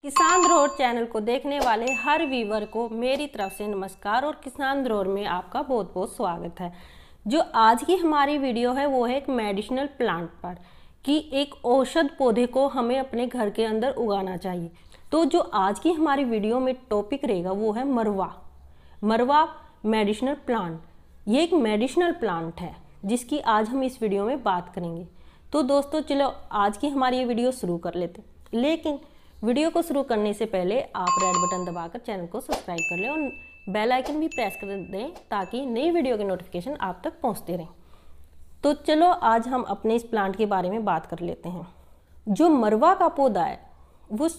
किसान धरोहर चैनल को देखने वाले हर व्यूवर को मेरी तरफ से नमस्कार और किसान धरोहर में आपका बहुत बहुत स्वागत है। जो आज की हमारी वीडियो है वो है एक मेडिसिनल प्लांट पर कि एक औषध पौधे को हमें अपने घर के अंदर उगाना चाहिए। तो जो आज की हमारी वीडियो में टॉपिक रहेगा वो है मरवा मेडिसिनल प्लांट। ये एक मेडिसिनल प्लांट है जिसकी आज हम इस वीडियो में बात करेंगे। तो दोस्तों चलो आज की हमारी ये वीडियो शुरू कर लेते हैं, लेकिन वीडियो को शुरू करने से पहले आप रेड बटन दबाकर चैनल को सब्सक्राइब कर लें और बेल आइकन भी प्रेस कर दें ताकि नई वीडियो के नोटिफिकेशन आप तक पहुंचते रहें। तो चलो आज हम अपने इस प्लांट के बारे में बात कर लेते हैं। जो मरवा का पौधा है वो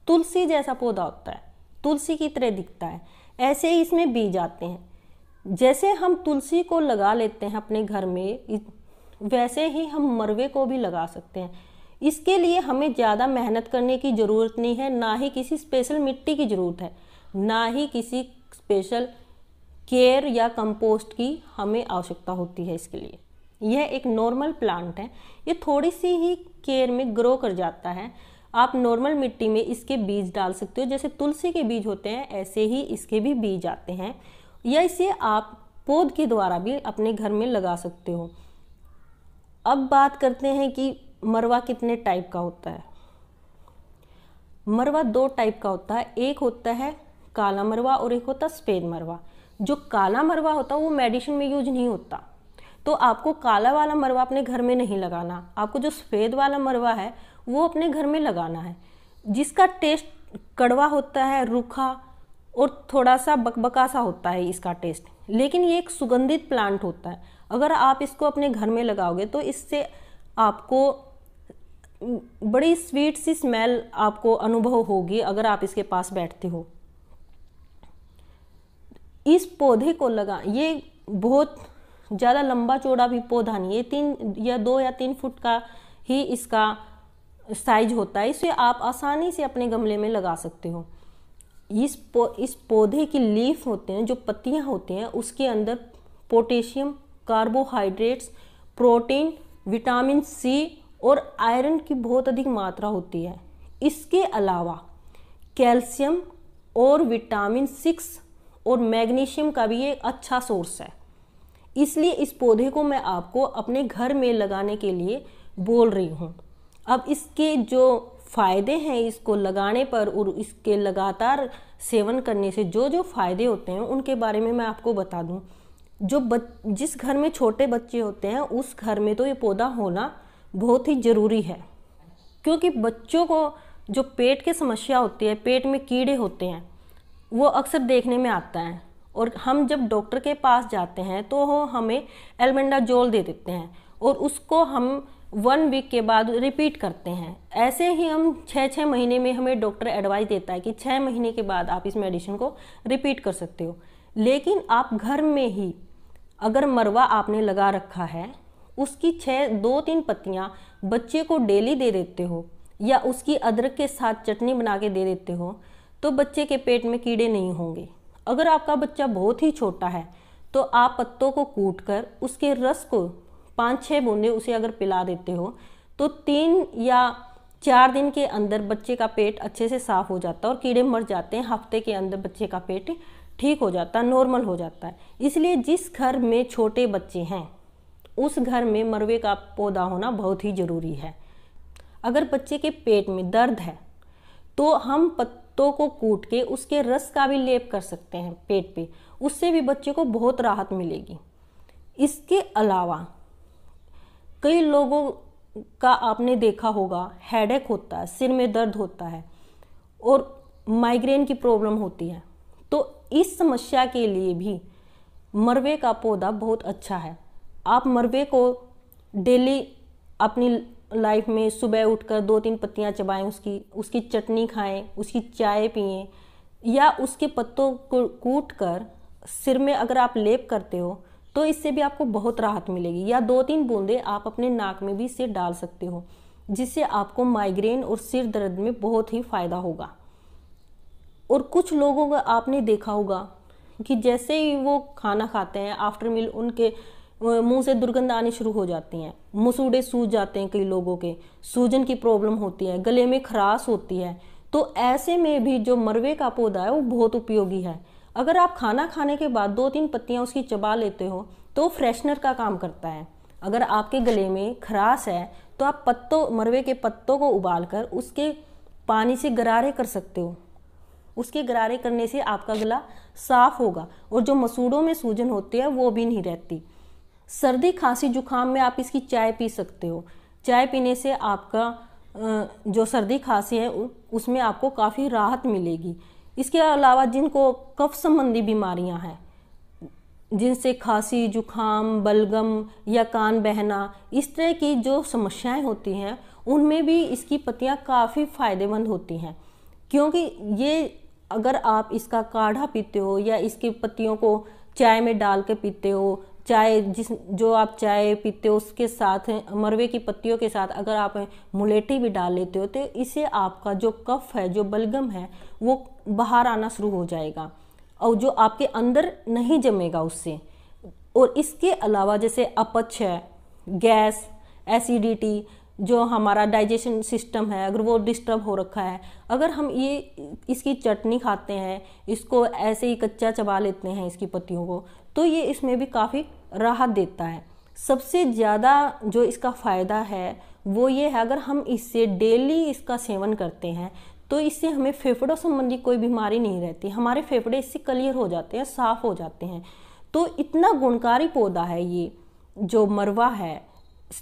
तुलसी जैसा पौधा होता है, तुलसी की तरह दिखता है। ऐसे ही इसमें बीज आते हैं। जैसे हम तुलसी को लगा लेते हैं अपने घर में, वैसे ही हम मरवे को भी लगा सकते हैं। इसके लिए हमें ज़्यादा मेहनत करने की ज़रूरत नहीं है, ना ही किसी स्पेशल मिट्टी की ज़रूरत है, ना ही किसी स्पेशल केयर या कंपोस्ट की हमें आवश्यकता होती है। इसके लिए यह एक नॉर्मल प्लांट है, ये थोड़ी सी ही केयर में ग्रो कर जाता है। आप नॉर्मल मिट्टी में इसके बीज डाल सकते हो, जैसे तुलसी के बीज होते हैं ऐसे ही इसके भी बीज आते हैं, या इसे आप पौध के द्वारा भी अपने घर में लगा सकते हो। अब बात करते हैं कि मरवा कितने टाइप का होता है। मरवा दो टाइप का होता है, एक होता है काला मरवा और एक होता है सफ़ेद मरवा। जो काला मरवा होता है वो मेडिसिन में यूज नहीं होता, तो आपको काला वाला मरवा अपने घर में नहीं लगाना। आपको जो सफ़ेद वाला मरवा है वो अपने घर में लगाना है, जिसका टेस्ट कड़वा होता है, रूखा और थोड़ा सा बकबका सा होता है इसका टेस्ट, लेकिन ये एक सुगंधित प्लांट होता है। अगर आप इसको अपने घर में लगाओगे तो इससे आपको बड़ी स्वीट सी स्मेल आपको अनुभव होगी अगर आप इसके पास बैठते हो। इस पौधे को ये बहुत ज़्यादा लंबा चौड़ा भी पौधा नहीं है, 2 या 3 फुट का ही इसका साइज होता है। इसे आप आसानी से अपने गमले में लगा सकते हो। इस पौधे की लीफ होते हैं, जो पत्तियां होती हैं, उसके अंदर potassium, carbohydrates, protein, vitamin C और आयरन की बहुत अधिक मात्रा होती है। इसके अलावा कैल्शियम और विटामिन 6 और मैग्नीशियम का भी एक अच्छा सोर्स है। इसलिए इस पौधे को मैं आपको अपने घर में लगाने के लिए बोल रही हूँ। अब इसके जो फ़ायदे हैं इसको लगाने पर और इसके लगातार सेवन करने से जो जो फ़ायदे होते हैं उनके बारे में मैं आपको बता दूँ। जिस घर में छोटे बच्चे होते हैं उस घर में तो ये पौधा होना बहुत ही ज़रूरी है, क्योंकि बच्चों को जो पेट की समस्या होती है, पेट में कीड़े होते हैं, वो अक्सर देखने में आता है। और हम जब डॉक्टर के पास जाते हैं तो वो हमें एल्बेंडाजोल दे देते हैं और उसको हम 1 वीक के बाद रिपीट करते हैं। ऐसे ही हम 6 महीने में हमें डॉक्टर एडवाइस देता है कि 6 महीने के बाद आप इस मेडिसिन को रिपीट कर सकते हो। लेकिन आप घर में ही अगर मरवा आपने लगा रखा है, उसकी 2-3 पत्तियां बच्चे को डेली दे देते हो या उसकी अदरक के साथ चटनी बना के दे देते हो तो बच्चे के पेट में कीड़े नहीं होंगे। अगर आपका बच्चा बहुत ही छोटा है तो आप पत्तों को कूटकर उसके रस को 5-6 बूंदे उसे अगर पिला देते हो तो 3 या 4 दिन के अंदर बच्चे का पेट अच्छे से साफ हो जाता है और कीड़े मर जाते हैं। हफ्ते के अंदर बच्चे का पेट ठीक हो जाता है, नॉर्मल हो जाता है। इसलिए जिस घर में छोटे बच्चे हैं उस घर में मरवे का पौधा होना बहुत ही ज़रूरी है। अगर बच्चे के पेट में दर्द है तो हम पत्तों को कूट के उसके रस का भी लेप कर सकते हैं पेट पे, उससे भी बच्चे को बहुत राहत मिलेगी। इसके अलावा कई लोगों का आपने देखा होगा हेडेक होता है, सिर में दर्द होता है और माइग्रेन की प्रॉब्लम होती है, तो इस समस्या के लिए भी मरवे का पौधा बहुत अच्छा है। आप मरवे को डेली अपनी लाइफ में सुबह उठकर 2-3 पत्तियां चबाएं, उसकी चटनी खाएं, उसकी चाय पिएं, या उसके पत्तों को कूट कर सिर में अगर आप लेप करते हो तो इससे भी आपको बहुत राहत मिलेगी। या 2-3 बूंदे आप अपने नाक में भी इसे डाल सकते हो, जिससे आपको माइग्रेन और सिर दर्द में बहुत ही फ़ायदा होगा। और कुछ लोगों का आपने देखा होगा कि जैसे ही वो खाना खाते हैं आफ्टर मील उनके मुंह से दुर्गंध आनी शुरू हो जाती हैं, मसूड़े सूज जाते हैं, कई लोगों के सूजन की प्रॉब्लम होती है, गले में खराश होती है। तो ऐसे में भी जो मरवे का पौधा है वो बहुत उपयोगी है। अगर आप खाना खाने के बाद 2-3 पत्तियां उसकी चबा लेते हो तो फ्रेशनर का काम करता है। अगर आपके गले में खराश है तो आप मरवे के पत्तों को उबालकर उसके पानी से गरारे कर सकते हो। उसके गरारे करने से आपका गला साफ होगा और जो मसूड़ों में सूजन होती है वो भी नहीं रहती। सर्दी खांसी जुकाम में आप इसकी चाय पी सकते हो। चाय पीने से आपका जो सर्दी खांसी है उसमें आपको काफ़ी राहत मिलेगी। इसके अलावा जिनको कफ संबंधी बीमारियां हैं, जिनसे खांसी जुकाम बलगम या कान बहना इस तरह की जो समस्याएं होती हैं, उनमें भी इसकी पत्तियां काफ़ी फायदेमंद होती हैं। क्योंकि ये अगर आप इसका काढ़ा पीते हो या इसकी पत्तियों को चाय में डाल के पीते हो, जो आप चाय पीते हो उसके साथ मरवे की पत्तियों के साथ अगर आप मुलेठी भी डाल लेते हो तो इससे आपका जो कफ है, जो बलगम है, वो बाहर आना शुरू हो जाएगा और जो आपके अंदर नहीं जमेगा उससे। और इसके अलावा जैसे अपच है, गैस, एसिडिटी, जो हमारा डाइजेशन सिस्टम है अगर वो डिस्टर्ब हो रखा है, अगर हम इसकी चटनी खाते हैं, इसको ऐसे ही कच्चा चबा लेते हैं इसकी पत्तियों को, तो ये इसमें भी काफ़ी राहत देता है। सबसे ज़्यादा जो इसका फ़ायदा है वो ये है, अगर हम इससे डेली इसका सेवन करते हैं तो इससे हमें फेफड़ों संबंधी कोई बीमारी नहीं रहती। हमारे फेफड़े इससे क्लियर हो जाते हैं, साफ़ हो जाते हैं। तो इतना गुणकारी पौधा है ये जो मरवा है।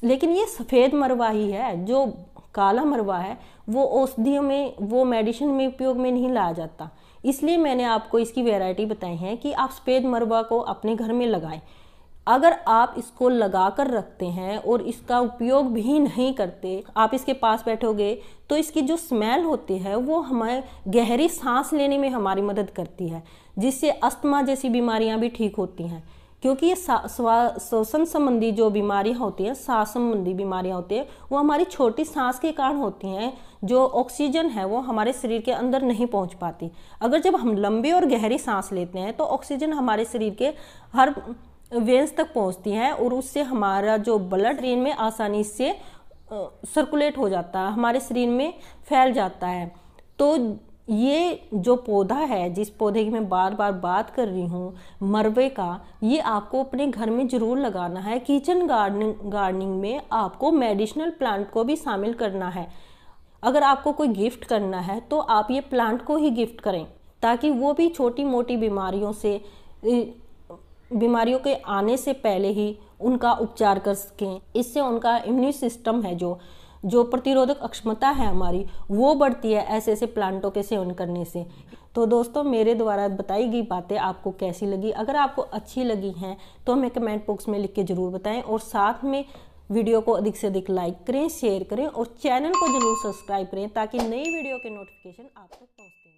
लेकिन ये सफ़ेद मरवा ही है, जो काला मरवा है वो औषधियों में, वो मेडिसिन में उपयोग में नहीं लाया जाता। इसलिए मैंने आपको इसकी वैरायटी बताई है कि आप सफ़ेद मरवा को अपने घर में लगाएं। अगर आप इसको लगा कर रखते हैं और इसका उपयोग भी नहीं करते, आप इसके पास बैठोगे तो इसकी जो स्मेल होती है वो हमें गहरी सांस लेने में हमारी मदद करती है, जिससे अस्थमा जैसी बीमारियां भी ठीक होती हैं। क्योंकि ये श्वसन संबंधी जो बीमारियां होती हैं, सांस संबंधी बीमारियां होती हैं, वो हमारी छोटी सांस के कारण होती हैं। जो ऑक्सीजन है वो हमारे शरीर के अंदर नहीं पहुंच पाती। अगर जब हम लंबी और गहरी सांस लेते हैं तो ऑक्सीजन हमारे शरीर के हर वेन्स तक पहुंचती है और उससे हमारा जो ब्लड शरीर में आसानी से सर्कुलेट हो जाता है, हमारे शरीर में फैल जाता है। तो ये जो पौधा है, जिस पौधे की मैं बार बार बात कर रही हूँ, मरवे का, ये आपको अपने घर में ज़रूर लगाना है। किचन गार्डनिंग में आपको मेडिसिनल प्लांट को भी शामिल करना है। अगर आपको कोई गिफ्ट करना है तो आप ये प्लांट को ही गिफ्ट करें, ताकि वो भी छोटी मोटी बीमारियों के आने से पहले ही उनका उपचार कर सकें। इससे उनका इम्यून सिस्टम है, जो प्रतिरोधक क्षमता है हमारी, वो बढ़ती है ऐसे ऐसे प्लांटों के सेवन करने से। तो दोस्तों, मेरे द्वारा बताई गई बातें आपको कैसी लगी? अगर आपको अच्छी लगी हैं तो हमें कमेंट बॉक्स में लिख के ज़रूर बताएं और साथ में वीडियो को अधिक से अधिक लाइक करें, शेयर करें और चैनल को ज़रूर सब्सक्राइब करें, ताकि नई वीडियो के नोटिफिकेशन आप तक पहुँचते हैं।